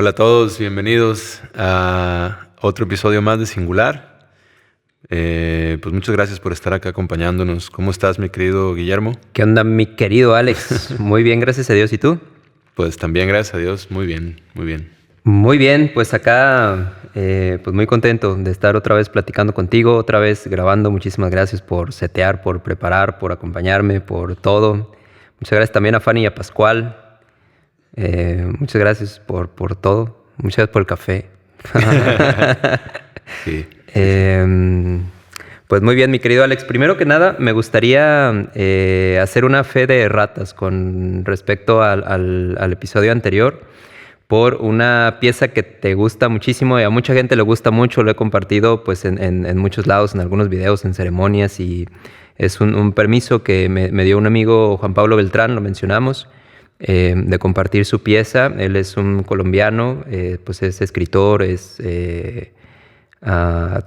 Hola a todos, bienvenidos a otro episodio más de Singular. Pues muchas gracias por estar acá acompañándonos. ¿Cómo estás, mi querido Guillermo? ¿Qué onda, mi querido Alex? Muy bien, gracias a Dios. ¿Y tú? Pues también, gracias a Dios, muy bien, muy bien. Muy bien, pues acá pues muy contento de estar otra vez platicando contigo, otra vez grabando. Muchísimas gracias por setear, por preparar, por acompañarme, por todo. Muchas gracias también a Fanny y a Pascual. Muchas gracias por todo. Muchas gracias por el café. Sí. Pues muy bien, mi querido Alex. Primero que nada, me gustaría hacer una fe de ratas con respecto al episodio anterior por una pieza que te gusta muchísimo y a mucha gente le gusta mucho. Lo he compartido pues en muchos lados, en algunos videos, en ceremonias, y es un permiso que me dio un amigo, Juan Pablo Beltrán, lo mencionamos, de compartir su pieza. Él es un colombiano, pues es escritor,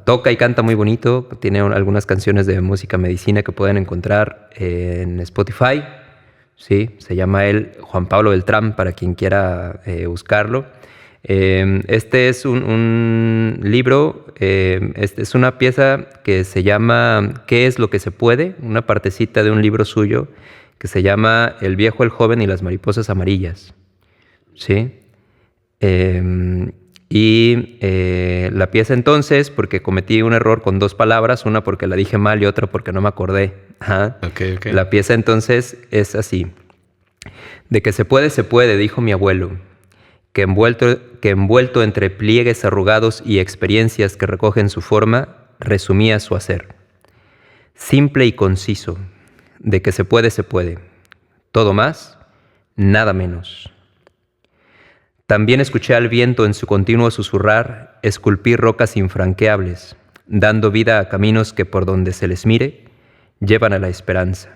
toca y canta muy bonito. Tiene algunas canciones de música medicina que pueden encontrar en Spotify. Sí, se llama él Juan Pablo Beltrán, para quien quiera buscarlo. Este es un libro, es una pieza que se llama ¿Qué es lo que se puede? Una partecita de un libro suyo que se llama El viejo, el joven y las mariposas amarillas. ¿Sí? La pieza entonces, porque cometí un error con dos palabras, una porque la dije mal y otra porque no me acordé. Ajá. Okay. La pieza entonces es así. De que se puede, dijo mi abuelo, que envuelto entre pliegues arrugados y experiencias que recogen su forma, resumía su hacer. Simple y conciso, de que se puede. Todo más, nada menos. También escuché al viento en su continuo susurrar esculpir rocas infranqueables, dando vida a caminos que por donde se les mire, llevan a la esperanza.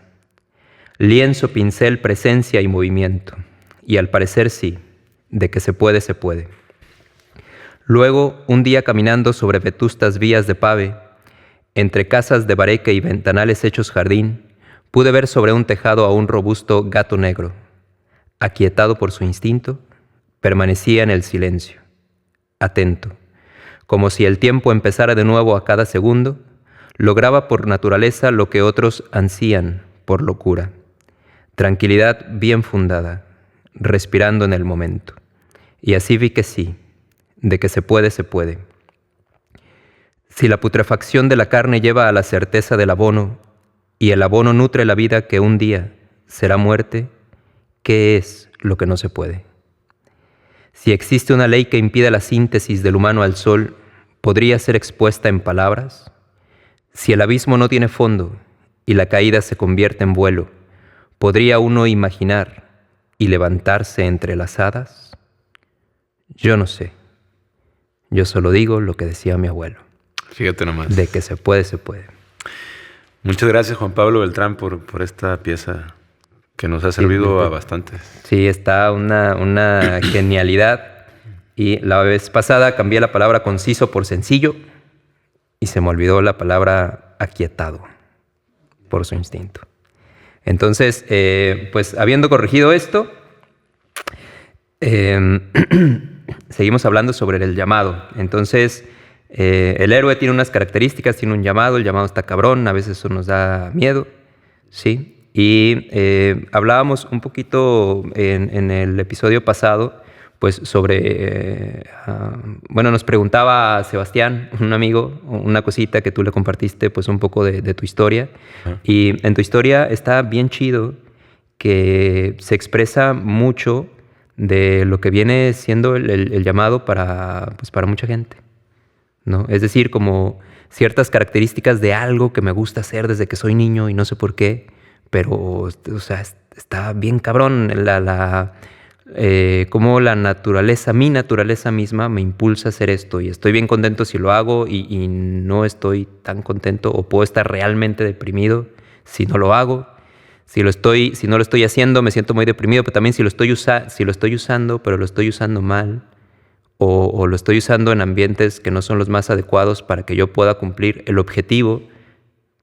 Lienzo, pincel, presencia y movimiento. Y al parecer sí, de que se puede. Luego, un día caminando sobre vetustas vías de pave, entre casas de bareque y ventanales hechos jardín, pude ver sobre un tejado a un robusto gato negro. Aquietado por su instinto, permanecía en el silencio, atento, como si el tiempo empezara de nuevo a cada segundo. Lograba por naturaleza lo que otros ansían por locura. Tranquilidad bien fundada, respirando en el momento. Y así vi que sí, de que se puede. Si la putrefacción de la carne lleva a la certeza del abono, y el abono nutre la vida que un día será muerte, ¿qué es lo que no se puede? Si existe una ley que impide la síntesis del humano al sol, ¿podría ser expuesta en palabras? Si el abismo no tiene fondo y la caída se convierte en vuelo, ¿podría uno imaginar y levantarse entre las hadas? Yo no sé. Yo solo digo lo que decía mi abuelo. Fíjate nomás. De que se puede. Muchas gracias, Juan Pablo Beltrán, por esta pieza que nos ha servido a bastantes. Sí, está una genialidad. Y la vez pasada cambié la palabra conciso por sencillo y se me olvidó la palabra aquietado por su instinto. Entonces, pues habiendo corregido esto, seguimos hablando sobre el llamado. Entonces, el héroe tiene unas características, tiene un llamado. El llamado está cabrón, a veces eso nos da miedo, ¿sí? Y hablábamos un poquito en el episodio pasado, pues sobre, nos preguntaba a Sebastián, un amigo, una cosita que tú le compartiste, pues un poco de tu historia. Y en tu historia está bien chido que se expresa mucho de lo que viene siendo el llamado para mucha gente, ¿no? Es decir, como ciertas características de algo que me gusta hacer desde que soy niño y no sé por qué, pero, o sea, está bien cabrón cómo la naturaleza, mi naturaleza misma me impulsa a hacer esto, y estoy bien contento si lo hago y no estoy tan contento, o puedo estar realmente deprimido si no lo hago. Si no lo estoy haciendo, me siento muy deprimido, pero también si lo estoy usando, pero lo estoy usando mal, o lo estoy usando en ambientes que no son los más adecuados para que yo pueda cumplir el objetivo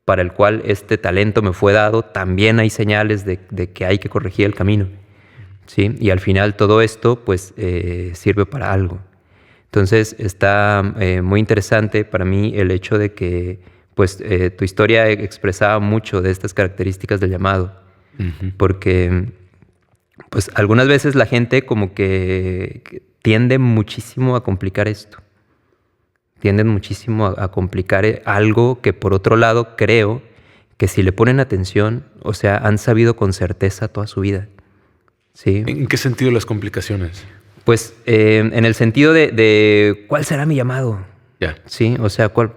para el cual este talento me fue dado, también hay señales de que hay que corregir el camino. ¿sí? Y al final todo esto pues sirve para algo. Entonces está muy interesante para mí el hecho de que pues tu historia expresaba mucho de estas características del llamado, porque pues algunas veces la gente como que tiende muchísimo a complicar esto. Tienden muchísimo a complicar algo que por otro lado creo que si le ponen atención, o sea, han sabido con certeza toda su vida. ¿Sí? ¿En qué sentido las complicaciones? Pues en el sentido de ¿cuál será mi llamado? Ya. Sí, o sea, ¿cuál?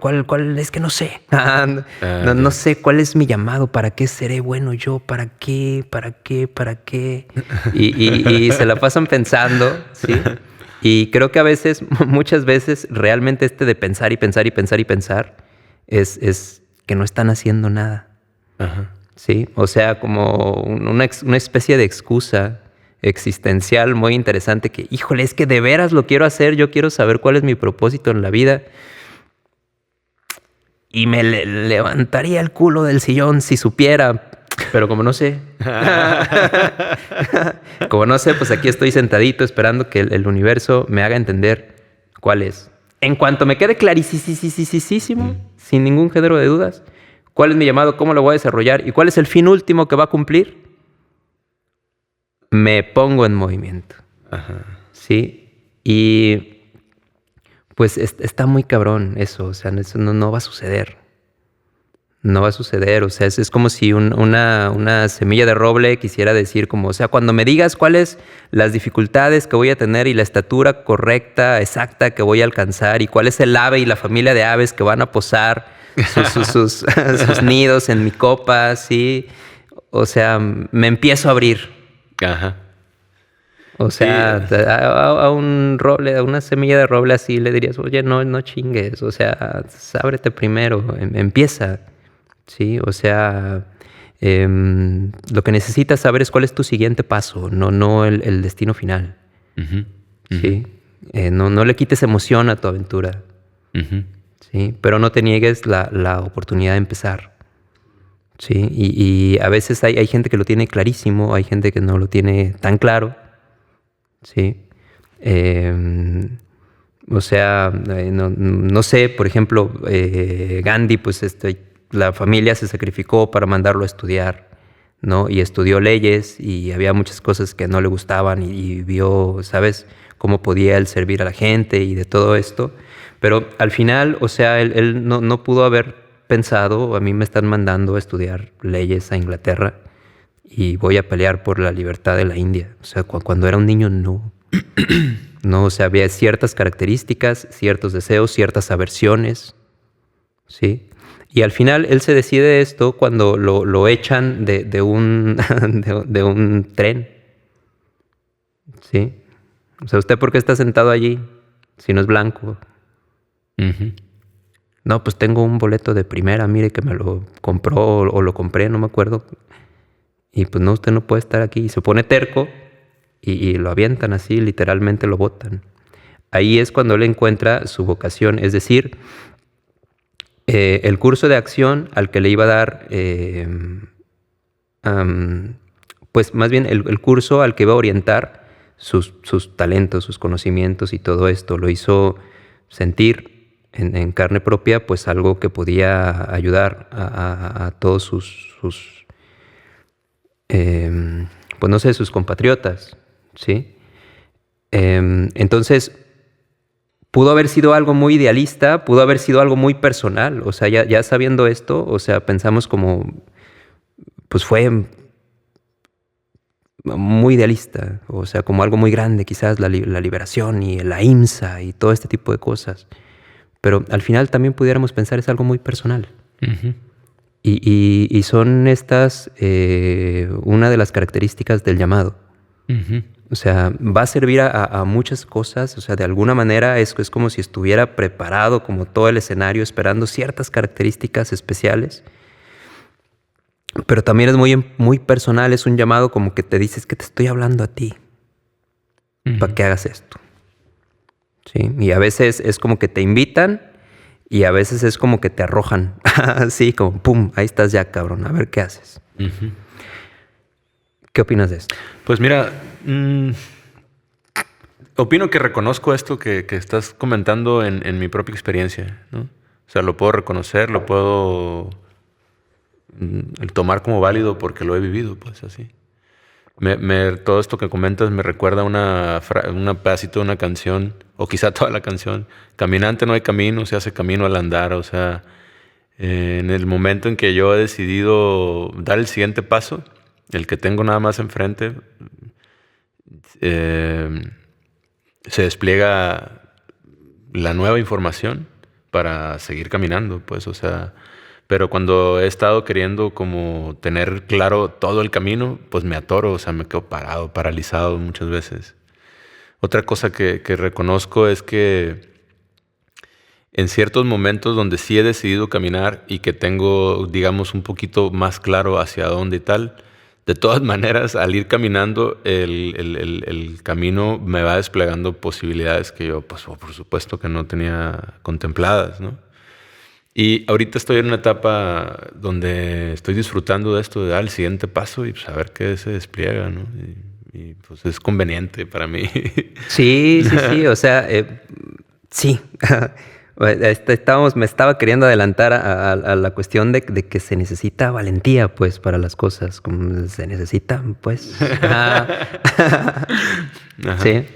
Es que no sé. Ya. No sé cuál es mi llamado, ¿para qué seré bueno yo? ¿Para qué? Y se la pasan pensando, ¿sí? Y creo que a veces, muchas veces, realmente de pensar y pensar y pensar y pensar es que no están haciendo nada. Ajá. Sí, o sea, como una especie de excusa existencial muy interesante que, híjole, es que de veras lo quiero hacer, yo quiero saber cuál es mi propósito en la vida. Y me levantaría el culo del sillón si supiera, pero como no sé. Como no sé, pues aquí estoy sentadito esperando que el universo me haga entender cuál es. En cuanto me quede clarísimo, sin ningún género de dudas, cuál es mi llamado, cómo lo voy a desarrollar y cuál es el fin último que va a cumplir, me pongo en movimiento. Ajá. ¿Sí? Y pues está muy cabrón eso, o sea, eso no va a suceder. No va a suceder, o sea, es como si una semilla de roble quisiera decir como, o sea, cuando me digas cuáles las dificultades que voy a tener y la estatura correcta, exacta que voy a alcanzar y cuál es el ave y la familia de aves que van a posar sus nidos en mi copa, ¿sí? O sea, me empiezo a abrir. Ajá. O sea, sí. a un roble, a una semilla de roble así le dirías, oye, no chingues, o sea, ábrete primero, empieza. Sí, o sea, lo que necesitas saber es cuál es tu siguiente paso, no el destino final. Sí, no le quites emoción a tu aventura. Sí, pero no te niegues la oportunidad de empezar. Sí, y a veces hay gente que lo tiene clarísimo, hay gente que no lo tiene tan claro. Sí, o sea, no sé, por ejemplo, Gandhi, pues la familia se sacrificó para mandarlo a estudiar, ¿no? Y estudió leyes y había muchas cosas que no le gustaban y vio, ¿sabes?, cómo podía él servir a la gente y de todo esto. Pero al final, o sea, él no pudo haber pensado, a mí me están mandando a estudiar leyes a Inglaterra y voy a pelear por la libertad de la India. O sea, cuando era un niño, no. No, o sea, había ciertas características, ciertos deseos, ciertas aversiones, ¿sí? Y al final él se decide esto cuando lo echan de un tren, ¿sí? O sea, ¿usted por qué está sentado allí si no es blanco? No, pues tengo un boleto de primera, mire que me lo compró o lo compré, no me acuerdo. Y pues no, usted no puede estar aquí. Y se pone terco y lo avientan así, literalmente lo botan. Ahí es cuando él encuentra su vocación, es decir, el curso de acción al que le iba a dar, pues más bien el curso al que iba a orientar sus talentos, sus conocimientos y todo esto, lo hizo sentir en carne propia, pues algo que podía ayudar a todos sus pues no sé, sus compatriotas, ¿sí? Entonces, pudo haber sido algo muy idealista, pudo haber sido algo muy personal. O sea, ya sabiendo esto, o sea, pensamos como, pues fue muy idealista, o sea, como algo muy grande, quizás la liberación y la IMSA y todo este tipo de cosas. Pero al final también pudiéramos pensar es algo muy personal. Y son estas una de las características del llamado. O sea, va a servir a muchas cosas. O sea, de alguna manera es como si estuviera preparado como todo el escenario, esperando ciertas características especiales. Pero también es muy personal, es un llamado como que te dices que te estoy hablando a ti para que hagas esto. ¿Sí? Y a veces es como que te invitan y a veces es como que te arrojan. Así como, pum, ahí estás ya, cabrón, a ver qué haces. ¿Qué opinas de esto? Pues mira, opino que reconozco esto que estás comentando en mi propia experiencia, ¿no? O sea, lo puedo reconocer, lo puedo tomar como válido porque lo he vivido, pues así. Todo esto que comentas me recuerda un pedacito de una canción, o quizá toda la canción. Caminante no hay camino, se hace camino al andar. O sea, en el momento en que yo he decidido dar el siguiente paso, el que tengo nada más enfrente, se despliega la nueva información para seguir caminando, pues, o sea, pero cuando he estado queriendo como tener claro todo el camino, pues me atoro, o sea, me quedo parado, paralizado muchas veces. Otra cosa que reconozco es que en ciertos momentos donde sí he decidido caminar y que tengo, digamos, un poquito más claro hacia dónde y tal, de todas maneras, al ir caminando, el camino me va desplegando posibilidades que yo, pues, por supuesto que no tenía contempladas, ¿no? Y ahorita estoy en una etapa donde estoy disfrutando de esto, de dar el siguiente paso y pues, a ver qué se despliega, ¿no? Y pues es conveniente para mí. Sí, o sea, sí. Me estaba queriendo adelantar a la cuestión de que se necesita valentía, pues, para las cosas, como se necesitan, pues. Sí.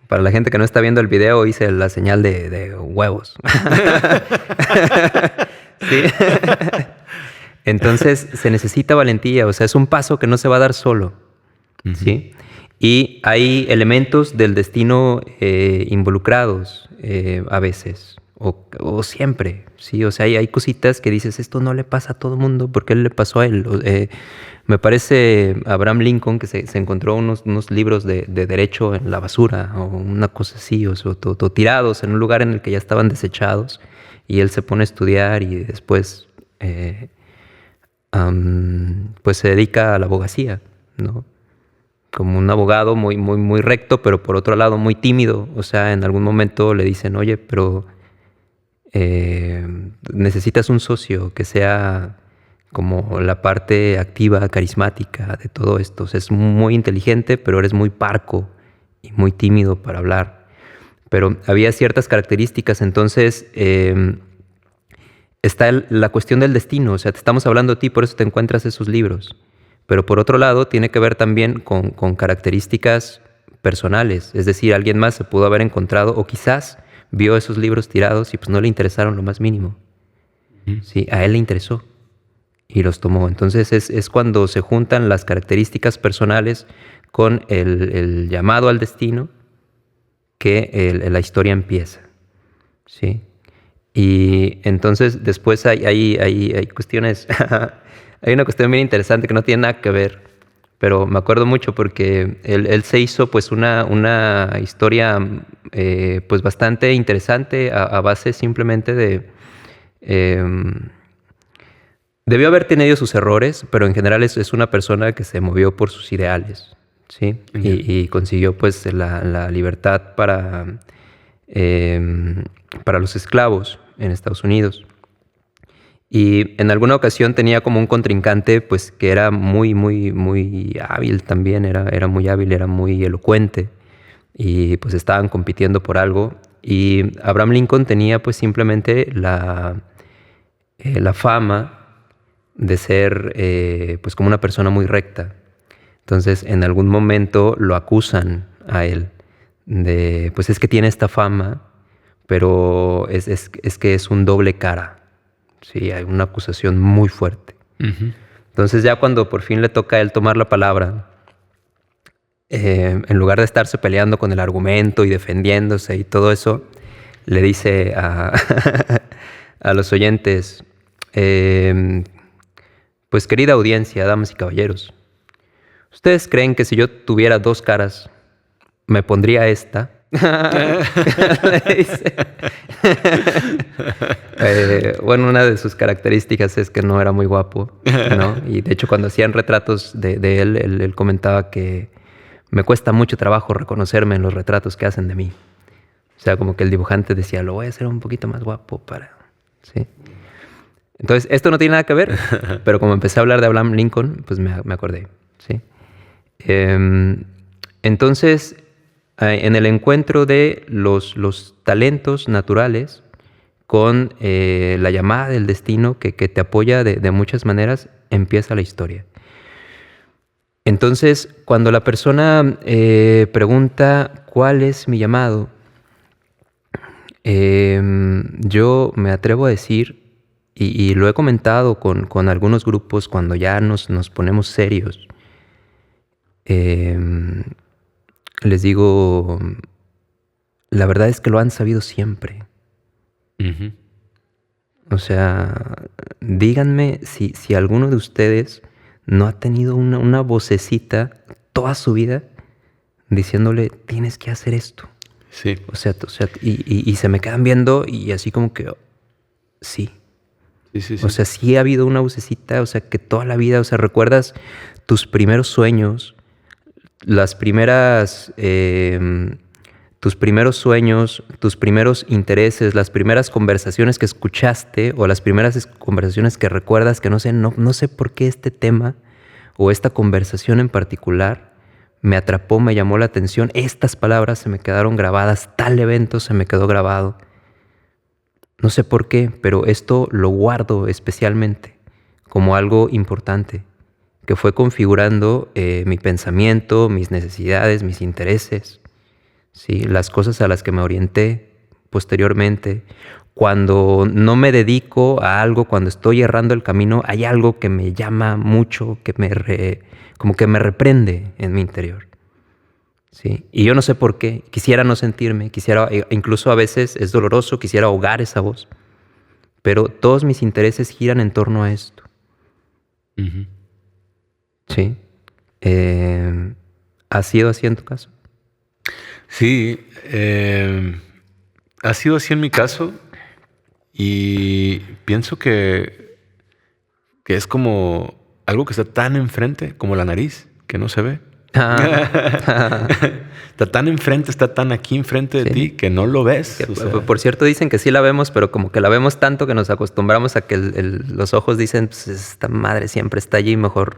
Para la gente que no está viendo el video, hice la señal de huevos. Sí. Entonces, se necesita valentía, o sea, es un paso que no se va a dar solo, ¿sí? Y hay elementos del destino involucrados a veces, o siempre, ¿sí? O sea, hay cositas que dices, esto no le pasa a todo el mundo, ¿por qué le pasó a él? Me parece Abraham Lincoln que se encontró unos libros de derecho en la basura, o una cosa así, o tirados en un lugar en el que ya estaban desechados, y él se pone a estudiar y después pues se dedica a la abogacía, ¿no? Como un abogado muy recto, pero por otro lado muy tímido. O sea, en algún momento le dicen, oye, pero necesitas un socio que sea como la parte activa, carismática de todo esto. O sea, es muy inteligente, pero eres muy parco y muy tímido para hablar. Pero había ciertas características, entonces está la cuestión del destino. O sea, te estamos hablando a ti, por eso te encuentras esos libros. Pero por otro lado, tiene que ver también con características personales. Es decir, alguien más se pudo haber encontrado o quizás vio esos libros tirados y pues no le interesaron lo más mínimo. Sí, a él le interesó y los tomó. Entonces es cuando se juntan las características personales con el llamado al destino que la historia empieza. ¿Sí? Y entonces después hay cuestiones... Hay una cuestión bien interesante que no tiene nada que ver, pero me acuerdo mucho porque él se hizo pues una historia pues bastante interesante a base simplemente de... debió haber tenido sus errores, pero en general es una persona que se movió por sus ideales, ¿sí? Y consiguió pues la libertad para los esclavos en Estados Unidos. Y en alguna ocasión tenía como un contrincante pues que era muy hábil también, era muy hábil, era muy elocuente y pues estaban compitiendo por algo y Abraham Lincoln tenía pues simplemente la fama de ser pues como una persona muy recta. Entonces en algún momento lo acusan a él de pues es que tiene esta fama, pero es que es un doble cara. Sí, hay una acusación muy fuerte. Entonces ya cuando por fin le toca a él tomar la palabra, en lugar de estarse peleando con el argumento y defendiéndose y todo eso, le dice a los oyentes, pues querida audiencia, damas y caballeros, ¿ustedes creen que si yo tuviera dos caras, me pondría esta? Bueno, una de sus características es que no era muy guapo, ¿no? Y de hecho cuando hacían retratos de él comentaba que me cuesta mucho trabajo reconocerme en los retratos que hacen de mí. O sea, como que el dibujante decía, lo voy a hacer un poquito más guapo para... ¿sí? Entonces, esto no tiene nada que ver, pero como empecé a hablar de Abraham Lincoln, pues me acordé, ¿sí? Entonces, en el encuentro de los talentos naturales con la llamada del destino que te apoya de muchas maneras, empieza la historia. Entonces, cuando la persona pregunta ¿cuál es mi llamado? Yo me atrevo a decir, y lo he comentado con algunos grupos cuando ya nos ponemos serios, les digo, la verdad es que lo han sabido siempre. Ujú. O sea, díganme si alguno de ustedes no ha tenido una vocecita toda su vida diciéndole, tienes que hacer esto. Sí. O sea, y se me quedan viendo y así como que, sí. Sí, sí, sí. O sea, sí ha habido una vocecita, o sea, que toda la vida, o sea, recuerdas tus primeros sueños, las primeras, tus primeros sueños, tus primeros intereses, las primeras conversaciones que escuchaste o las primeras conversaciones que recuerdas que no sé por qué este tema o esta conversación en particular me atrapó, me llamó la atención. Estas palabras se me quedaron grabadas, tal evento se me quedó grabado. No sé por qué, pero esto lo guardo especialmente como algo importante, que fue configurando mi pensamiento, mis necesidades, mis intereses, ¿sí? Las cosas a las que me orienté posteriormente. Cuando no me dedico a algo, cuando estoy errando el camino, hay algo que me llama mucho, como que me reprende en mi interior. ¿Sí? Y yo no sé por qué, quisiera no sentirme, incluso a veces es doloroso, quisiera ahogar esa voz, pero todos mis intereses giran en torno a esto. Ujú. ¿Sí? ¿Ha sido así en tu caso? Sí, ha sido así en mi caso y pienso que es como algo que está tan enfrente como la nariz, que no se ve. Está tan enfrente, está tan aquí enfrente de Sí. ti que no lo ves. Que, por cierto, dicen que sí la vemos, pero como que la vemos tanto que nos acostumbramos a que los ojos dicen, pues esta madre siempre está allí, mejor.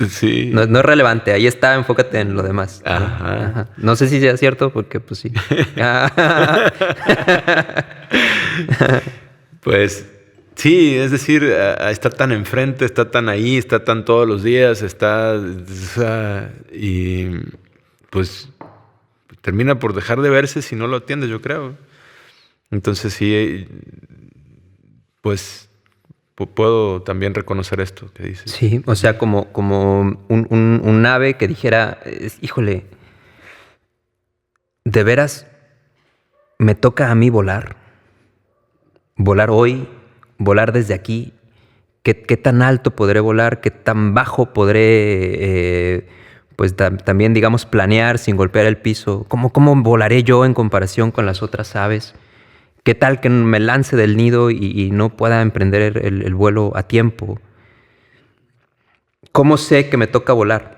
Sí. No es relevante, ahí está, enfócate en lo demás. Ajá. Ajá. No sé si sea cierto, porque pues sí. Pues sí, es decir, está tan enfrente, está tan ahí, está tan todos los días, y pues termina por dejar de verse si no lo atiendes, yo creo. Entonces sí, pues puedo también reconocer esto que dices. Sí, o sea, como un ave que dijera, híjole, de veras me toca a mí volar hoy, volar desde aquí. ¿Qué tan alto podré volar? ¿Qué tan bajo podré, pues también, digamos, planear sin golpear el piso? ¿Cómo volaré yo en comparación con las otras aves? ¿Qué tal que me lance del nido y no pueda emprender el vuelo a tiempo? ¿Cómo sé que me toca volar?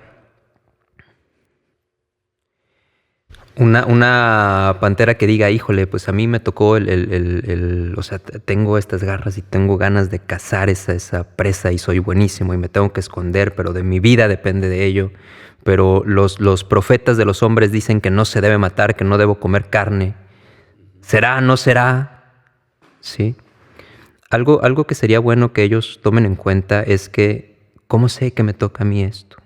Una pantera que diga, híjole, pues a mí me tocó o sea, tengo estas garras y tengo ganas de cazar esa presa y soy buenísimo y me tengo que esconder, pero de mi vida depende de ello. Pero los profetas de los hombres dicen que no se debe matar, que no debo comer carne. ¿Será? ¿No será? ¿Sí? Algo que sería bueno que ellos tomen en cuenta es que, ¿cómo sé que me toca a mí esto?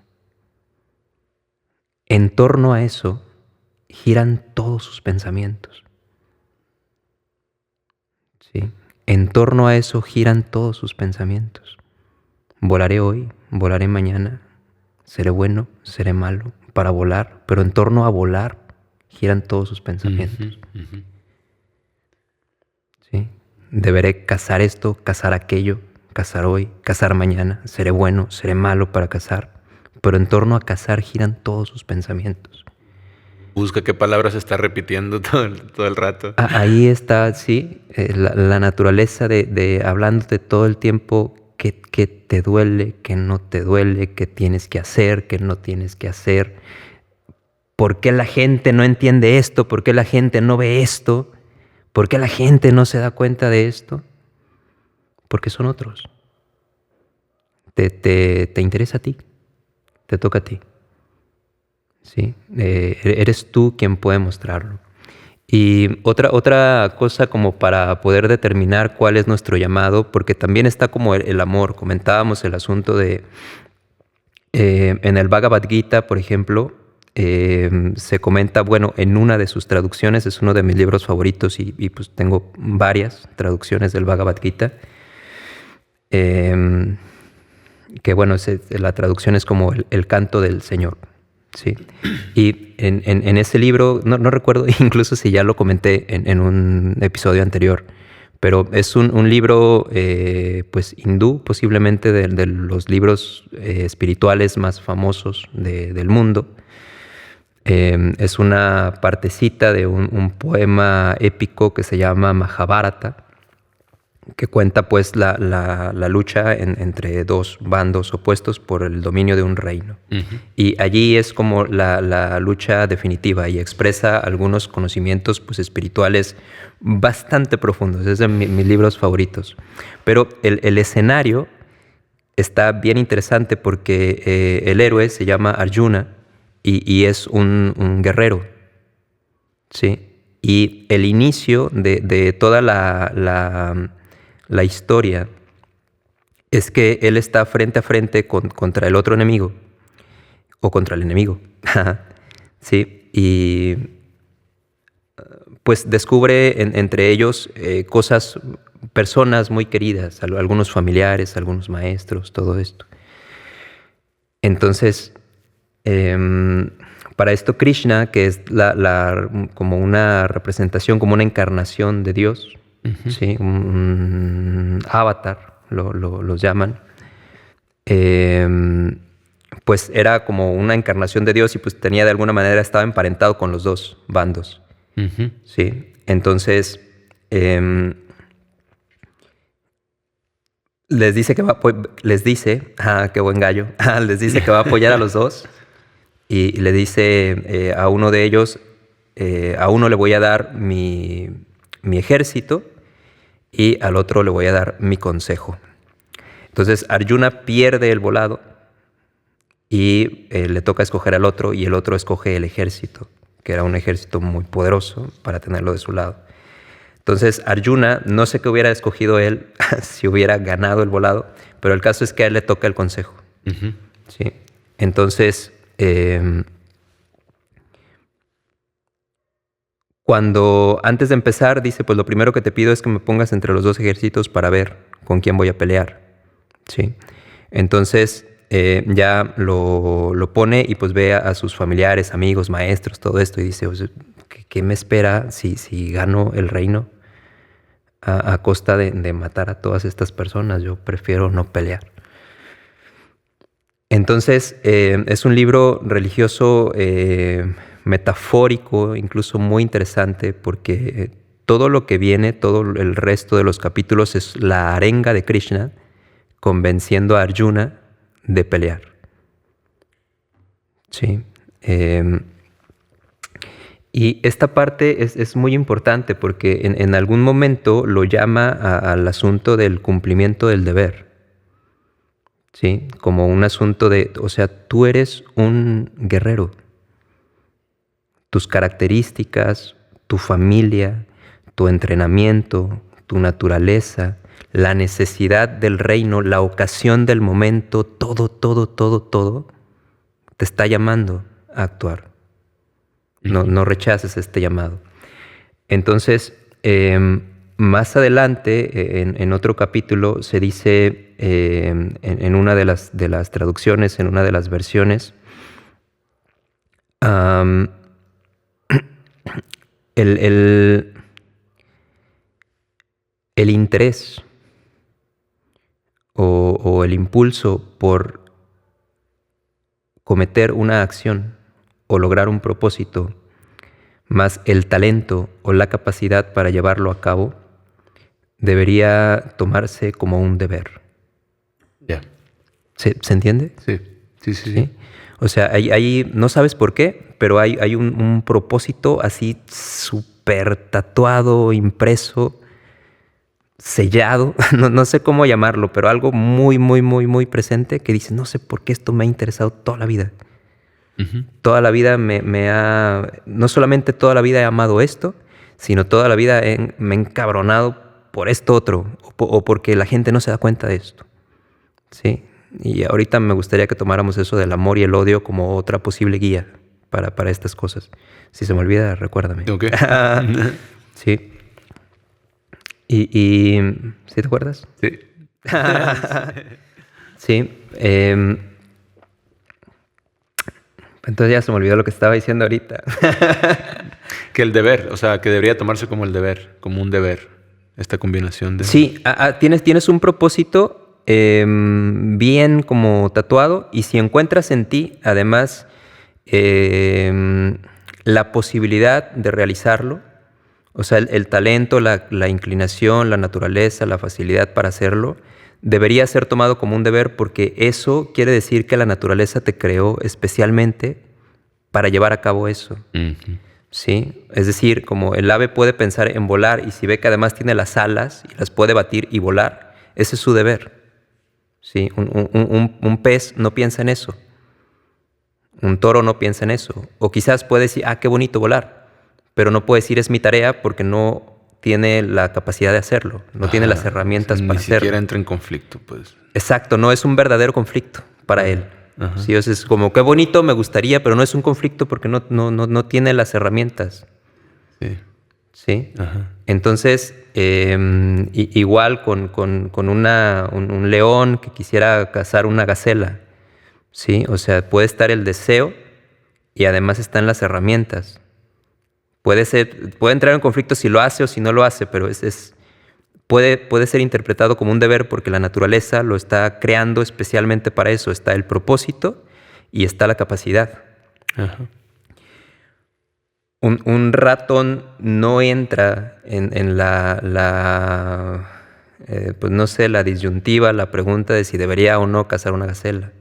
En torno a eso giran todos sus pensamientos. ¿Sí? En torno a eso giran todos sus pensamientos. Volaré hoy, volaré mañana, seré bueno, seré malo, para volar, pero en torno a volar giran todos sus pensamientos. ¿Sí? Deberé cazar esto, cazar aquello, cazar hoy, cazar mañana, seré bueno, seré malo para cazar, pero en torno a cazar giran todos sus pensamientos. Busca qué palabras está repitiendo todo el rato. Ahí está, sí, la naturaleza de hablándote todo el tiempo que te duele, que no te duele, que tienes que hacer, que no tienes que hacer. ¿Por qué la gente no entiende esto? ¿Por qué la gente no ve esto? ¿Por qué la gente no se da cuenta de esto? Porque son otros. Te interesa a ti, te toca a ti. ¿sí? Eres tú quien puede mostrarlo. Y otra cosa como para poder determinar cuál es nuestro llamado, porque también está como el amor. Comentábamos el asunto de, en el Bhagavad Gita, por ejemplo, se comenta, bueno, en una de sus traducciones, es uno de mis libros favoritos y pues tengo varias traducciones del Bhagavad Gita, que bueno, la traducción es como el canto del Señor. Sí. Y en ese libro, no recuerdo incluso si ya lo comenté en un episodio anterior, pero es un libro pues hindú, posiblemente de los libros espirituales más famosos del mundo. Es una partecita de un poema épico que se llama Mahabharata, que cuenta pues la lucha entre dos bandos opuestos por el dominio de un reino. Ujú. Y allí es como la lucha definitiva y expresa algunos conocimientos pues espirituales bastante profundos. Es de mis libros favoritos. Pero el escenario está bien interesante porque el héroe se llama Arjuna y es un guerrero, ¿sí? Y el inicio de toda la historia es que él está frente a frente contra el otro enemigo o contra el enemigo, ¿sí? Y pues descubre entre ellos cosas, personas muy queridas, algunos familiares, algunos maestros, todo esto. Entonces, para esto Krishna, que es como una representación, como una encarnación de Dios, Ujú. ¿sí? Un avatar, los llaman, pues era como una encarnación de Dios y pues tenía de alguna manera, estaba emparentado con los dos bandos. Ujú. ¿Sí? Entonces, les dice que va les dice, qué buen gallo, les dice que va a apoyar a los dos y le dice a uno de ellos, a uno le voy a dar mi ejército y al otro le voy a dar mi consejo. Entonces Arjuna pierde el volado y le toca escoger al otro y el otro escoge el ejército, que era un ejército muy poderoso para tenerlo de su lado. Entonces Arjuna, no sé qué hubiera escogido él si hubiera ganado el volado, pero el caso es que a él le toca el consejo. Ujú. ¿Sí? Entonces, cuando antes de empezar dice, pues lo primero que te pido es que me pongas entre los dos ejércitos para ver con quién voy a pelear. ¿Sí? Entonces ya lo pone y pues ve a sus familiares, amigos, maestros, todo esto y dice, pues, ¿qué me espera si gano el reino a costa de matar a todas estas personas? Yo prefiero no pelear. Entonces es un libro religioso metafórico, incluso muy interesante, porque todo lo que viene, todo el resto de los capítulos es la arenga de Krishna convenciendo a Arjuna de pelear. Sí. Y esta parte es muy importante porque en algún momento lo llama al asunto del cumplimiento del deber. ¿Sí? Como un asunto de, o sea, tú eres un guerrero. Tus características, tu familia, tu entrenamiento, tu naturaleza, la necesidad del reino, la ocasión del momento, todo, te está llamando a actuar. No rechaces este llamado. Entonces, más adelante, en otro capítulo, se dice en una de las traducciones, en una de las versiones, el interés o el impulso por cometer una acción o lograr un propósito, más el talento o la capacidad para llevarlo a cabo, debería tomarse como un deber. Ya. ¿Se entiende? Sí. ¿Sí? O sea, ahí no sabes por qué, pero hay un propósito así súper tatuado, impreso, sellado, no sé cómo llamarlo, pero algo muy presente que dice, no sé por qué esto me ha interesado toda la vida. Toda la vida no solamente toda la vida he amado esto, sino toda la vida me he encabronado por esto otro, o porque la gente no se da cuenta de esto. ¿Sí? Y ahorita me gustaría que tomáramos eso del amor y el odio como otra posible guía para estas cosas. Si se me olvida, recuérdame. Ok. Sí. ¿Sí te acuerdas? Sí. Sí. Entonces ya se me olvidó lo que estaba diciendo ahorita. Que el deber, o sea, que debería tomarse como el deber, como un deber, esta combinación de... Sí, tienes un propósito bien como tatuado, y si encuentras en ti, además, la posibilidad de realizarlo, o sea, el talento, la inclinación, la naturaleza, la facilidad para hacerlo, debería ser tomado como un deber, porque eso quiere decir que la naturaleza te creó especialmente para llevar a cabo eso. ¿Sí? Es decir, como el ave puede pensar en volar, y si ve que además tiene las alas y las puede batir y volar, ese es su deber. ¿Sí? Un pez no piensa en eso. Un toro no piensa en eso. O quizás puede decir, qué bonito volar, pero no puede decir es mi tarea porque no tiene la capacidad de hacerlo, no tiene las herramientas para hacerlo. Ni siquiera entra en conflicto, pues. Exacto, no es un verdadero conflicto para él. Sí, o sea, es como, qué bonito, me gustaría, pero no es un conflicto porque no tiene las herramientas. Sí. ¿Sí? Entonces, igual con un león que quisiera cazar una gacela. ¿Sí? O sea, puede estar el deseo y además están las herramientas. Puede entrar en conflicto si lo hace o si no lo hace, pero puede ser interpretado como un deber porque la naturaleza lo está creando especialmente para eso. Está el propósito y está la capacidad. Un ratón no entra en pues no sé, la disyuntiva, la pregunta de si debería o no cazar una gacela.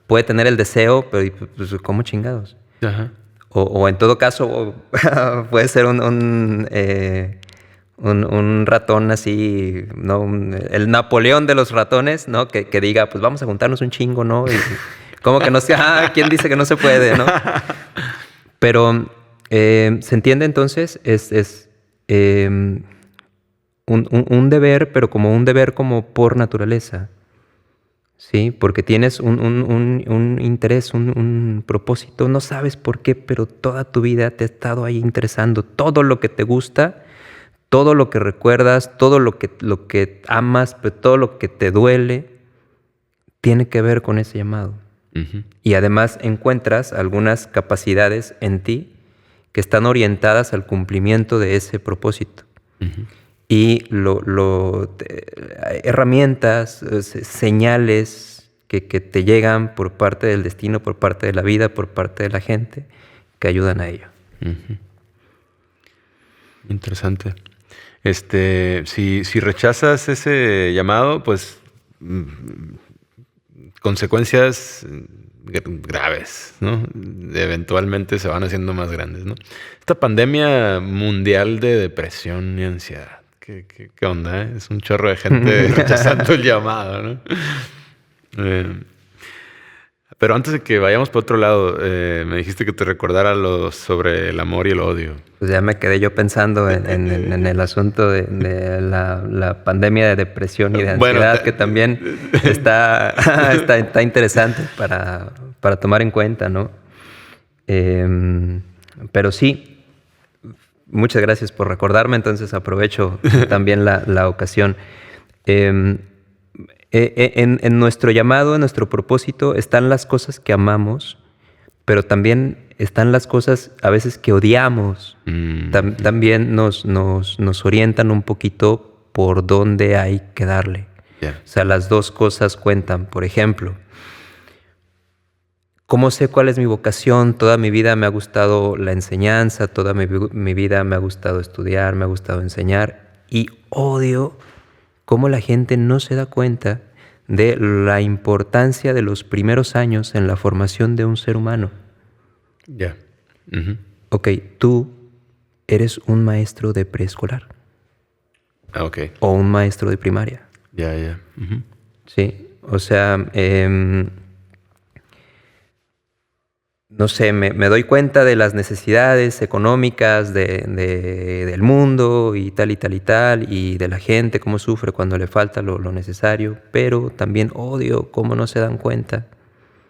Puede tener el deseo, pero pues, ¿cómo chingados? O en todo caso, puede ser un ratón así, ¿no? El Napoleón de los ratones, ¿no? Que diga, pues vamos a juntarnos un chingo, ¿no? Y como que no sé, ¿quién dice que no se puede, no? Pero, ¿se entiende entonces? Es un deber, pero como un deber como por naturaleza. Sí, porque tienes un interés, un propósito, no sabes por qué, pero toda tu vida te ha estado ahí interesando. Todo lo que te gusta, todo lo que recuerdas, todo lo que amas, pero todo lo que te duele, tiene que ver con ese llamado. Y además encuentras algunas capacidades en ti que están orientadas al cumplimiento de ese propósito. Y herramientas, señales que te llegan por parte del destino, por parte de la vida, por parte de la gente, que ayudan a ello. Interesante. Si rechazas ese llamado, pues consecuencias graves, ¿no? Eventualmente se van haciendo más grandes, ¿no? Esta pandemia mundial de depresión y ansiedad. ¿Qué onda? Es un chorro de gente rechazando el llamado, ¿no? Pero antes de que vayamos por otro lado, me dijiste que te recordara sobre el amor y el odio. Pues ya me quedé yo pensando en el asunto de la pandemia de depresión y de ansiedad, que también está interesante para tomar en cuenta, ¿no? Pero sí. Muchas gracias por recordarme, entonces aprovecho también la ocasión. En nuestro llamado, en nuestro propósito, están las cosas que amamos, pero también están las cosas a veces que odiamos. También nos orientan un poquito por dónde hay que darle. O sea, las dos cosas cuentan. Por ejemplo, ¿cómo sé cuál es mi vocación? Toda mi vida me ha gustado la enseñanza, toda mi vida me ha gustado estudiar, me ha gustado enseñar, y odio cómo la gente no se da cuenta de la importancia de los primeros años en la formación de un ser humano. Ok, tú eres un maestro de preescolar. O un maestro de primaria. Sí, o sea... no sé, me doy cuenta de las necesidades económicas del mundo y tal y tal y tal, y de la gente, cómo sufre cuando le falta lo necesario, pero también odio cómo no se dan cuenta.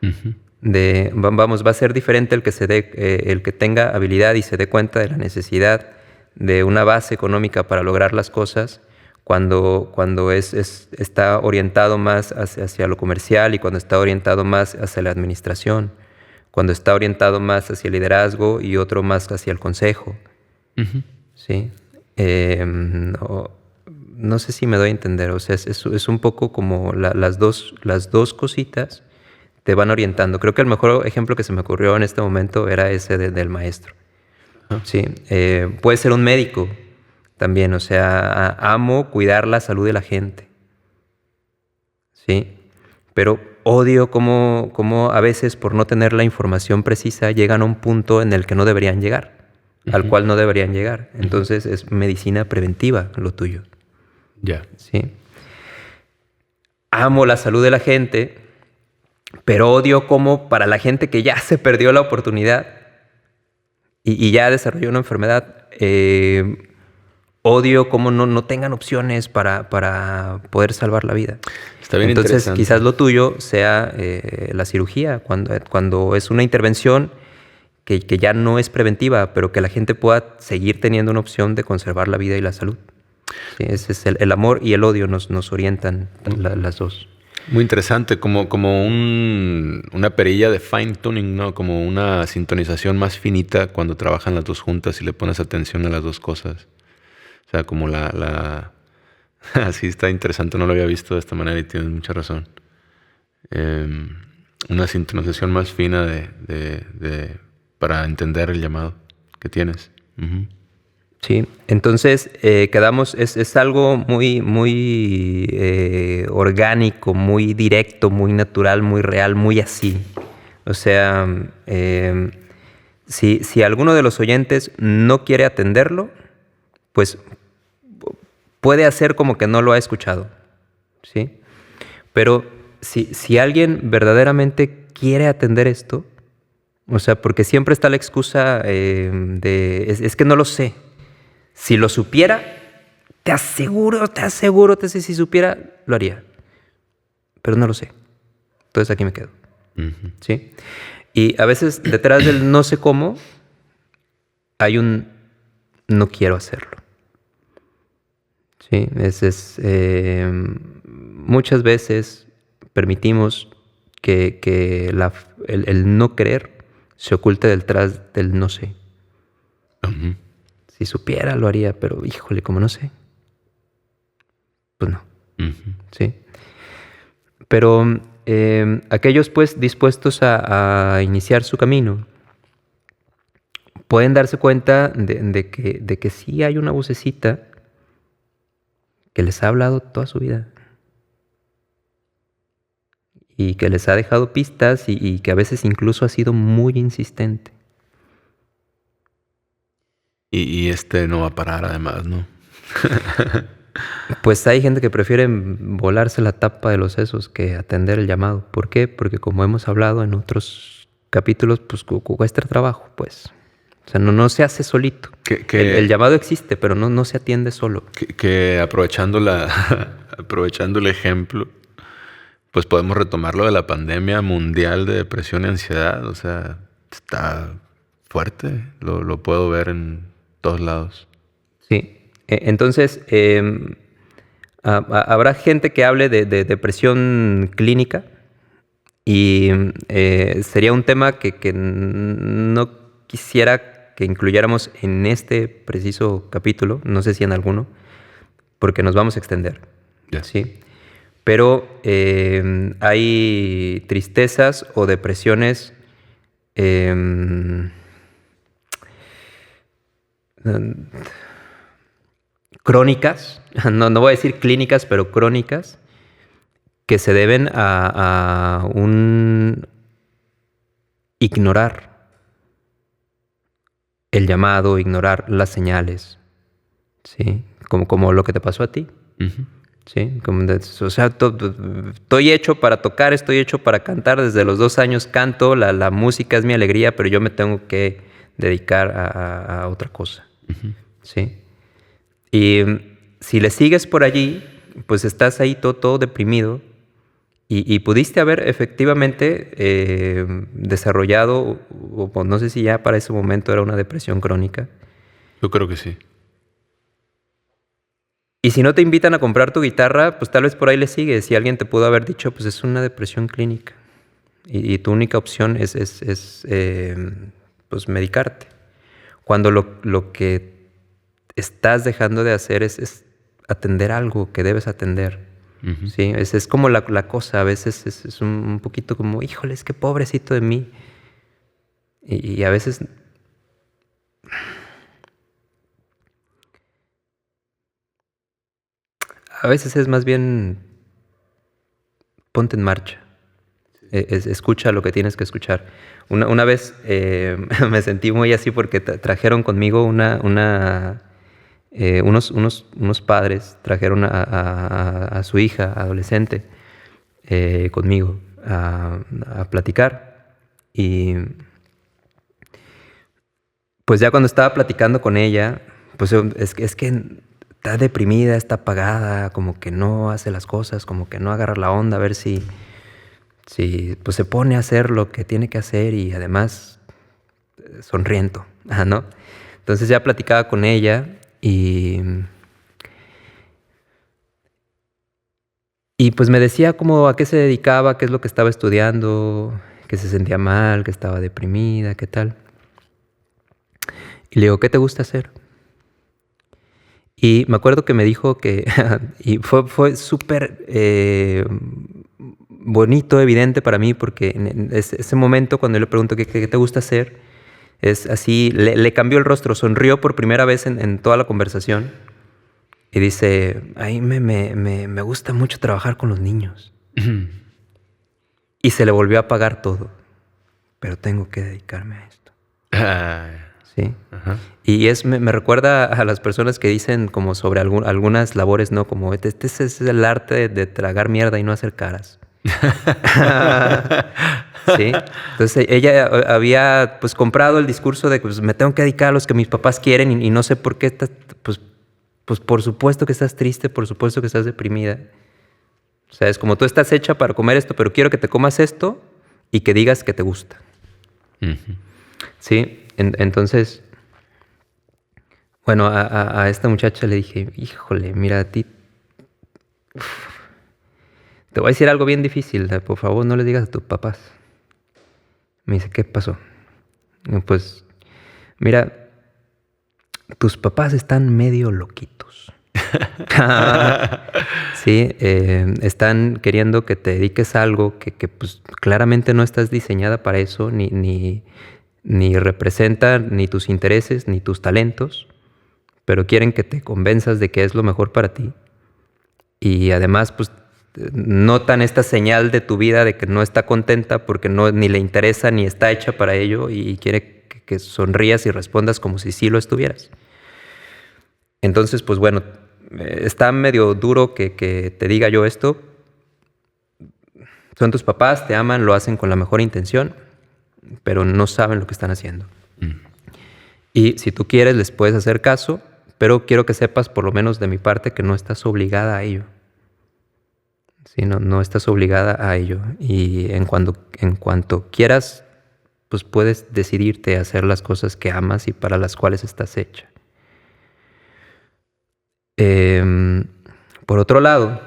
Ujú. Va a ser diferente el que tenga habilidad y se dé cuenta de la necesidad de una base económica para lograr las cosas cuando está orientado más hacia lo comercial y cuando está orientado más hacia la administración, cuando está orientado más hacia el liderazgo y otro más hacia el consejo. Ujú. ¿Sí? No sé si me doy a entender, o sea, es un poco como las dos cositas te van orientando. Creo que el mejor ejemplo que se me ocurrió en este momento era ese del maestro. Sí, puede ser un médico también, o sea, amo cuidar la salud de la gente, ¿sí? Pero odio cómo a veces por no tener la información precisa llegan a un punto en el que no deberían llegar, al cual no deberían llegar. Entonces es medicina preventiva lo tuyo. Ya. ¿Sí? Amo la salud de la gente, pero odio cómo para la gente que ya se perdió la oportunidad y ya desarrolló una enfermedad, odio cómo no tengan opciones para poder salvar la vida. Está bien Entonces, interesante. quizás lo tuyo sea la cirugía, cuando es una intervención que ya no es preventiva, pero que la gente pueda seguir teniendo una opción de conservar la vida y la salud. Sí, ese es el amor y el odio nos orientan las dos. Muy interesante, como una perilla de fine tuning, ¿no? Como una sintonización más finita cuando trabajan las dos juntas y le pones atención a las dos cosas. O sea, como Así está interesante, no lo había visto de esta manera y tienes mucha razón. Una sintonización más fina para entender el llamado que tienes. Uh-huh. Sí, entonces quedamos, es algo muy orgánico, muy directo, muy natural, muy real, muy así. O sea, si alguno de los oyentes no quiere atenderlo, pues puede hacer como que no lo ha escuchado, ¿sí? Pero si alguien verdaderamente quiere atender esto, o sea, porque siempre está la excusa es que no lo sé. Si lo supiera, te aseguro, si supiera, lo haría. Pero no lo sé. Entonces aquí me quedo. Uh-huh. ¿Sí? Y a veces detrás del no sé cómo hay un no quiero hacerlo. ¿Sí? Muchas veces permitimos que el no querer se oculte detrás del no sé. Uh-huh. Si supiera, lo haría, pero híjole, como no sé, pues no. Uh-huh. ¿Sí? Pero aquellos pues dispuestos a iniciar su camino pueden darse cuenta de que sí hay una vocecita que les ha hablado toda su vida y que les ha dejado pistas y que a veces incluso ha sido muy insistente. Y no va a parar además, ¿no? Pues hay gente que prefiere volarse la tapa de los sesos que atender el llamado. ¿Por qué? Porque como hemos hablado en otros capítulos, pues cuesta trabajo, pues. O sea, no se hace solito. El llamado existe, pero no se atiende solo. Que aprovechando aprovechando el ejemplo, pues podemos retomar lo de la pandemia mundial de depresión y ansiedad. O sea, está fuerte. Lo puedo ver en todos lados. Sí. Entonces, habrá gente que hable de depresión clínica y sería un tema que no quisiera que incluyéramos en este preciso capítulo, no sé si en alguno, porque nos vamos a extender. Yeah. ¿Sí? Pero hay tristezas o depresiones crónicas, no voy a decir clínicas, pero crónicas, que se deben a un ignorar el llamado, ignorar las señales, ¿sí? Como lo que te pasó a ti. Uh-huh. Sí, o sea, estoy hecho para tocar, estoy hecho para cantar. Desde los 2 años canto, la música es mi alegría, pero yo me tengo que dedicar a otra cosa. ¿Sí? Y si le sigues por allí, pues estás ahí todo deprimido y pudiste haber efectivamente desarrollado, o no sé si ya para ese momento era una depresión crónica. Yo creo que sí. Y si no te invitan a comprar tu guitarra, pues tal vez por ahí le sigues. Si alguien te pudo haber dicho, pues es una depresión clínica. Y tu única opción es pues medicarte. Cuando lo que estás dejando de hacer es atender algo que debes atender. ¿Sí? Es como la cosa. A veces es un poquito como, híjole, es que pobrecito de mí. Y a veces... A veces es más bien ponte en marcha. Escucha lo que tienes que escuchar. Una vez me sentí muy así porque trajeron conmigo unos padres, trajeron a su hija adolescente conmigo a platicar. Y pues ya cuando estaba platicando con ella, pues es que está deprimida, está apagada, como que no hace las cosas, como que no agarra la onda, a ver si pues se pone a hacer lo que tiene que hacer y además sonriento, ¿no? Entonces ya platicaba con ella y pues me decía como a qué se dedicaba, qué es lo que estaba estudiando, que se sentía mal, que estaba deprimida, qué tal. Y le digo, ¿qué te gusta hacer? Y me acuerdo que me dijo que, y fue súper bonito, evidente para mí, porque en ese momento cuando yo le pregunto qué te gusta hacer, es así, le cambió el rostro, sonrió por primera vez en toda la conversación y dice, a mí me gusta mucho trabajar con los niños. Y se le volvió a apagar todo, pero tengo que dedicarme a esto. Sí. Ajá. Y me recuerda a las personas que dicen como sobre algunas labores, ¿no? Como este es el arte de tragar mierda y no hacer caras. Sí. Entonces ella había pues comprado el discurso de que pues, me tengo que dedicar a los que mis papás quieren y no sé por qué estás, pues por supuesto que estás triste, por supuesto que estás deprimida. O sea, es como tú estás hecha para comer esto, pero quiero que te comas esto y que digas que te gusta. Sí. Entonces, bueno, a esta muchacha le dije, híjole, mira, a ti te voy a decir algo bien difícil, por favor no le digas a tus papás. Me dice, ¿qué pasó? Pues, mira, tus papás están medio loquitos. Sí, están queriendo que te dediques a algo que pues claramente no estás diseñada para eso, ni representa ni tus intereses, ni tus talentos, pero quieren que te convenzas de que es lo mejor para ti. Y además, pues, notan esta señal de tu vida de que no está contenta porque ni le interesa ni está hecha para ello y quiere que sonrías y respondas como si sí lo estuvieras. Entonces, pues bueno, está medio duro que te diga yo esto. Son tus papás, te aman, lo hacen con la mejor intención, pero no saben lo que están haciendo. Y si tú quieres, les puedes hacer caso, pero quiero que sepas, por lo menos de mi parte, que no estás obligada a ello. Sí, no estás obligada a ello. Y en cuanto quieras, pues puedes decidirte a hacer las cosas que amas y para las cuales estás hecha. Por otro lado,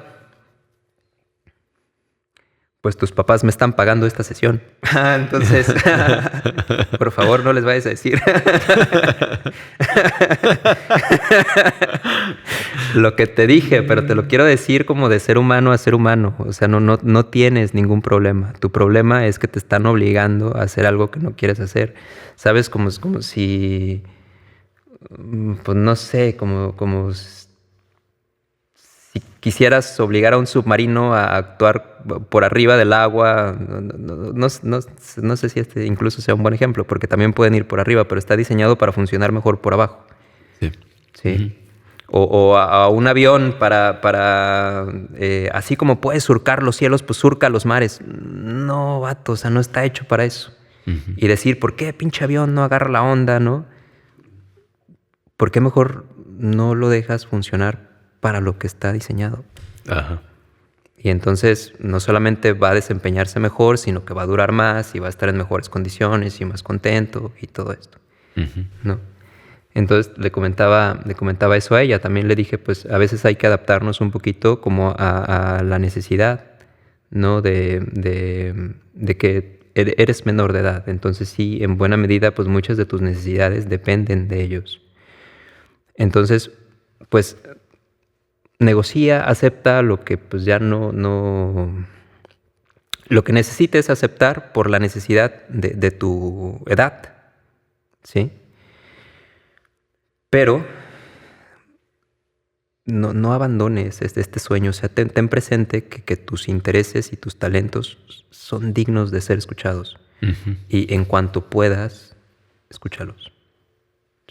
pues tus papás me están pagando esta sesión. Entonces, por favor, no les vayas a decir lo que te dije, pero te lo quiero decir como de ser humano a ser humano. O sea, no tienes ningún problema. Tu problema es que te están obligando a hacer algo que no quieres hacer. ¿Sabes? Como si, pues no sé, como si quisieras obligar a un submarino a actuar por arriba del agua, no sé si este incluso sea un buen ejemplo, porque también pueden ir por arriba, pero está diseñado para funcionar mejor por abajo. Sí. Sí. O a un avión para así como puedes surcar los cielos, pues surca los mares. No, vato, o sea, no está hecho para eso. Y decir, ¿por qué pinche avión no agarra la onda, no? ¿Por qué mejor no lo dejas funcionar para lo que está diseñado? Ajá. Y entonces no solamente va a desempeñarse mejor, sino que va a durar más y va a estar en mejores condiciones y más contento y todo esto, ¿no? Entonces le comentaba eso a ella. También le dije, pues a veces hay que adaptarnos un poquito como a la necesidad, ¿no? De que eres menor de edad. Entonces sí, en buena medida, pues muchas de tus necesidades dependen de ellos. Entonces, pues negocia, acepta lo que pues ya no... Lo que necesites aceptar por la necesidad de tu edad, ¿sí? Pero no abandones este sueño. O sea, ten presente que tus intereses y tus talentos son dignos de ser escuchados. Y en cuanto puedas, escúchalos.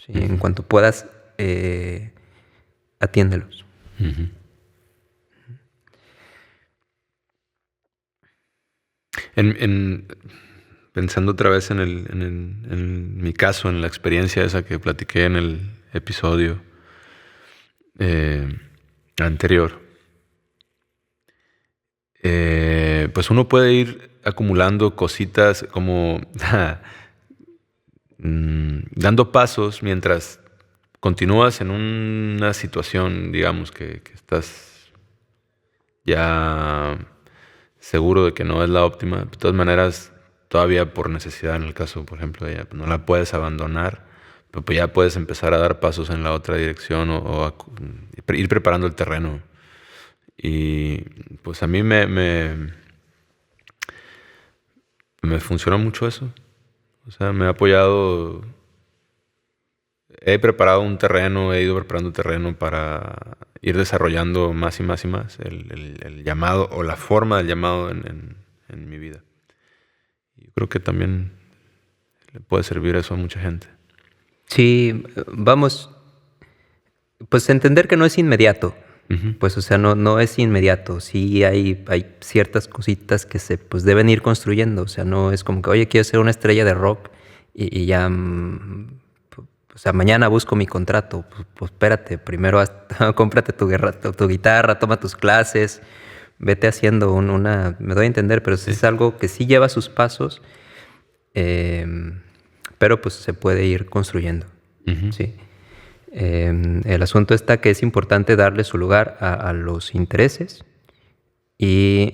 ¿Sí? En cuanto puedas, atiéndelos. Pensando otra vez en mi caso, en la experiencia esa que platiqué en el episodio anterior, pues uno puede ir acumulando cositas como dando pasos mientras continúas en una situación, digamos, que estás ya seguro de que no es la óptima. De todas maneras, todavía por necesidad, en el caso, por ejemplo, de ella, pues no la puedes abandonar, pero pues ya puedes empezar a dar pasos en la otra dirección o ir preparando el terreno. Y pues a mí me funcionó mucho eso. O sea, me ha apoyado. He preparado un terreno, he ido preparando un terreno para ir desarrollando más y más y más el llamado o la forma del llamado en mi vida. Yo creo que también le puede servir eso a mucha gente. Sí, vamos, pues entender que no es inmediato. Pues, o sea, no es inmediato. Sí hay ciertas cositas que se pues deben ir construyendo. O sea, no es como que, oye, quiero ser una estrella de rock y ya, o sea, mañana busco mi contrato. Pues espérate, primero cómprate tu guitarra, toma tus clases, vete haciendo me doy a entender, pero sí es algo que sí lleva sus pasos, pero pues se puede ir construyendo, ¿sí? El asunto está que es importante darle su lugar a los intereses y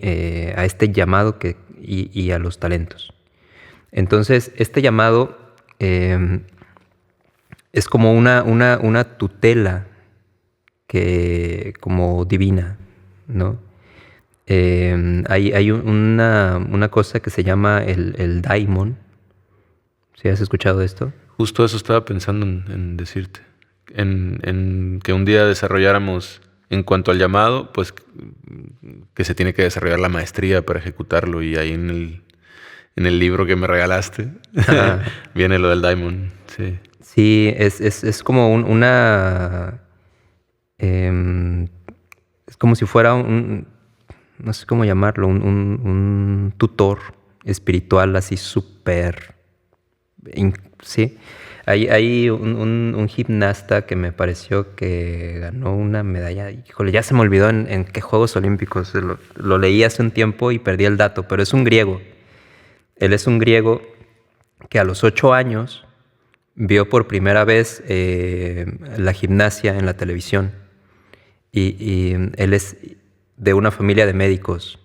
a este llamado y a los talentos. Entonces, este llamado es como una tutela como divina, ¿no? Hay una cosa que se llama el daimon. ¿Sí has escuchado de esto? Justo eso estaba pensando en decirte. En que un día desarrolláramos, en cuanto al llamado, pues que se tiene que desarrollar la maestría para ejecutarlo. Y ahí en el libro que me regalaste viene lo del daimon. Sí. Sí, es como es como si fuera no sé cómo llamarlo, un tutor espiritual así súper, sí. Hay un gimnasta que me pareció que ganó una medalla. Híjole, ya se me olvidó en qué Juegos Olímpicos. Lo leí hace un tiempo y perdí el dato, pero es un griego. Él es un griego que a los 8 años vio por primera vez la gimnasia en la televisión. Y él es de una familia de médicos.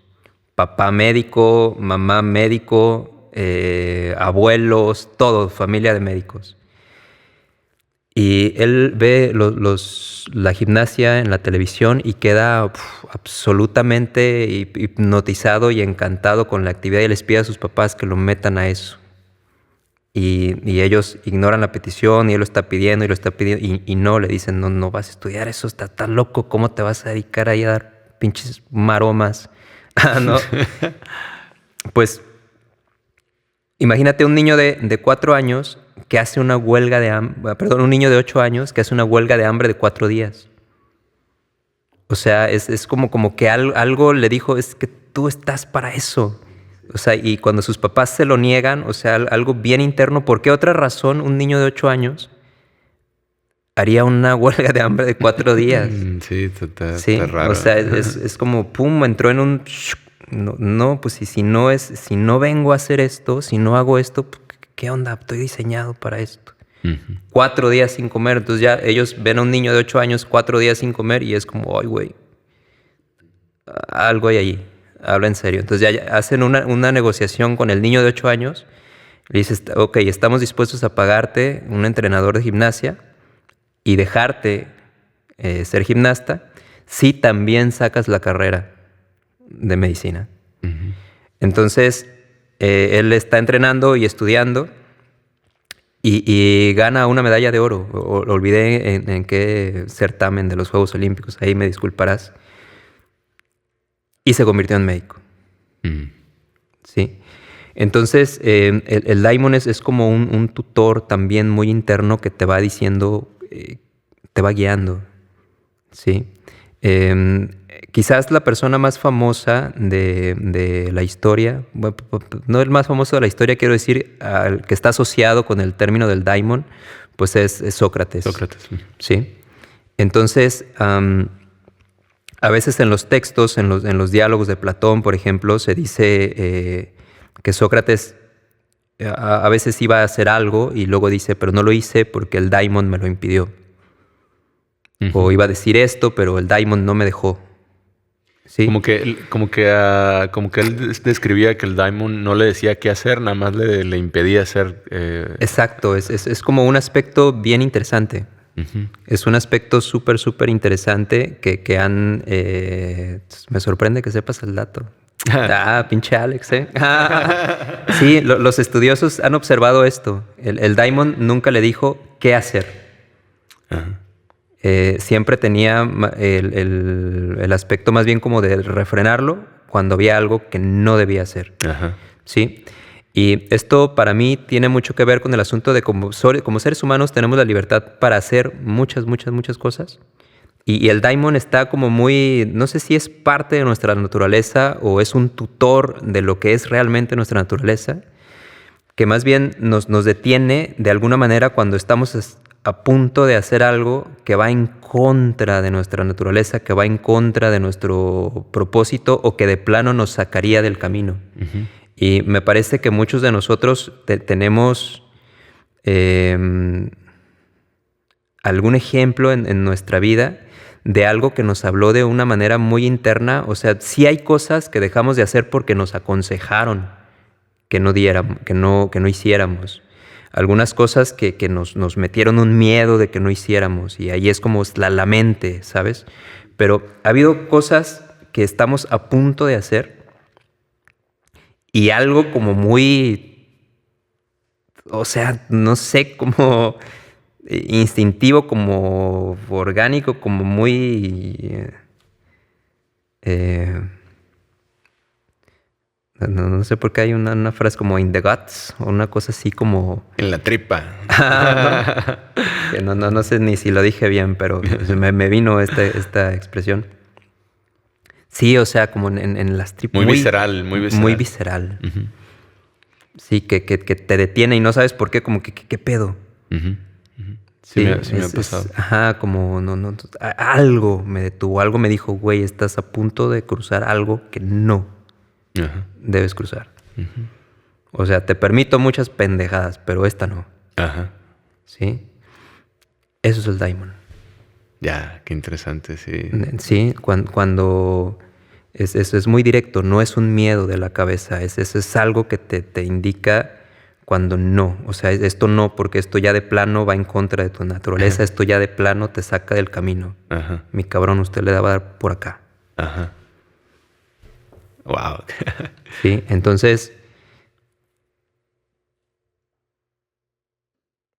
Papá médico, mamá médico, abuelos, todo, familia de médicos. Y él ve la gimnasia en la televisión y queda absolutamente hipnotizado y encantado con la actividad, y les pide a sus papás que lo metan a eso. Y ellos ignoran la petición y él lo está pidiendo y no, le dicen, no vas a estudiar eso, está loco, ¿cómo te vas a dedicar ahí a dar pinches maromas? ¿No? Pues imagínate un niño de 4 años que hace una huelga de hambre, perdón, un niño de 8 años que hace una huelga de hambre de 4 días. O sea, es como que algo le dijo, es que tú estás para eso. O sea, y cuando sus papás se lo niegan, o sea, algo bien interno, ¿por qué otra razón un niño de 8 años haría una huelga de hambre de 4 días? Sí, Sí, está raro. o sea, es como, pum, entró en un... No, no, pues si no vengo a hacer esto, si no hago esto, ¿qué onda? Estoy diseñado para esto. 4 días sin comer, entonces ya ellos ven a un niño de 8 años 4 días sin comer y es como, ay, güey, algo hay ahí, habla en serio. Entonces ya hacen una negociación con el niño de 8 años, le dices, ok, estamos dispuestos a pagarte un entrenador de gimnasia y dejarte ser gimnasta si también sacas la carrera de medicina. Entonces, él está entrenando y estudiando y gana una medalla de oro. Olvidé en qué certamen de los Juegos Olímpicos, ahí me disculparás. Y se convirtió en médico. Sí. Entonces, el daimon es como un tutor también muy interno que te va diciendo, te va guiando. Sí. Quizás la persona más famosa de la historia, bueno, no el más famoso de la historia, quiero decir, al que está asociado con el término del daimon, pues es Sócrates. Sócrates. Sí. Entonces, a veces en los textos, en los diálogos de Platón, por ejemplo, se dice que Sócrates a veces iba a hacer algo y luego dice, pero no lo hice porque el daimon me lo impidió. O iba a decir esto, pero el daimon no me dejó. ¿Sí? Como que él describía que el daimon no le decía qué hacer, nada más le impedía hacer. Exacto, es como un aspecto bien interesante. Es un aspecto súper, súper interesante que han... me sorprende que sepas el dato. Pinche Alex, ¿eh? Sí, los estudiosos han observado esto. El daimon nunca le dijo qué hacer. Ajá. Siempre tenía el aspecto más bien como de refrenarlo cuando había algo que no debía hacer. Ajá. ¿Sí? Y esto para mí tiene mucho que ver con el asunto de como seres humanos tenemos la libertad para hacer muchas, muchas, muchas cosas. Y el daimon está como muy, no sé si es parte de nuestra naturaleza o es un tutor de lo que es realmente nuestra naturaleza, que más bien nos detiene de alguna manera cuando estamos a punto de hacer algo que va en contra de nuestra naturaleza, que va en contra de nuestro propósito o que de plano nos sacaría del camino. Y me parece que muchos de nosotros tenemos algún ejemplo en nuestra vida de algo que nos habló de una manera muy interna. O sea, sí hay cosas que dejamos de hacer porque nos aconsejaron que no hiciéramos. Algunas cosas que nos metieron un miedo de que no hiciéramos. Y ahí es como la mente, ¿sabes? Pero ha habido cosas que estamos a punto de hacer y algo como muy, o sea, no sé, como instintivo, como orgánico, como muy... no sé por qué hay una frase como in the guts o una cosa así como... En la tripa. no sé ni si lo dije bien, pero me vino esta expresión. Sí, o sea, como en las tripas. Muy visceral, muy visceral. Muy visceral. Sí, que te detiene y no sabes por qué, como que ¿qué pedo? Sí, me ha pasado. Como algo me detuvo, algo me dijo, güey, estás a punto de cruzar algo que no debes cruzar. O sea, te permito muchas pendejadas, pero esta no. Ajá. ¿Sí? Eso es el daimon. Ya, qué interesante, sí. Sí, cuando es muy directo, no es un miedo de la cabeza, es algo que te indica cuando no. O sea, esto no, porque esto ya de plano va en contra de tu naturaleza, esto ya de plano te saca del camino. Ajá. Mi cabrón, usted le va a dar por acá. Ajá. Wow. Sí, entonces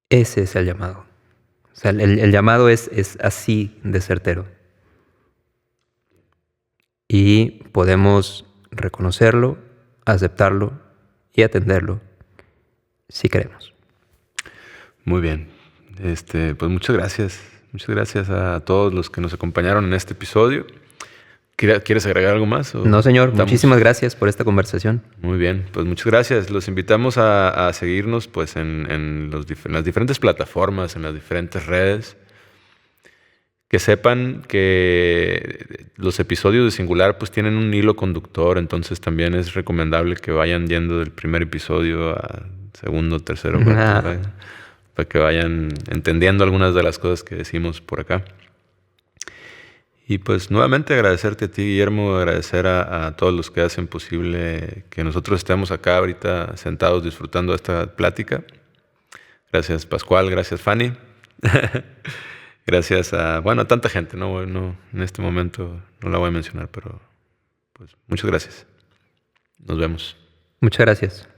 ese es el llamado. O sea, el llamado es así de certero. Y podemos reconocerlo, aceptarlo y atenderlo si queremos. Muy bien. Pues muchas gracias. Muchas gracias a todos los que nos acompañaron en este episodio. ¿Quieres agregar algo más? No, señor. Muchísimas gracias por esta conversación. Muy bien, pues muchas gracias. Los invitamos a seguirnos pues, en las diferentes plataformas, en las diferentes redes. Que sepan que los episodios de Singular pues tienen un hilo conductor, entonces también es recomendable que vayan yendo del primer episodio a segundo, tercero, cuarto, para que vayan entendiendo algunas de las cosas que decimos por acá. Y pues nuevamente agradecerte a ti, Guillermo, agradecer a todos los que hacen posible que nosotros estemos acá ahorita sentados disfrutando de esta plática. Gracias, Pascual, gracias, Fanny. Gracias a tanta gente, no, en este momento no la voy a mencionar, pero pues muchas gracias. Nos vemos. Muchas gracias.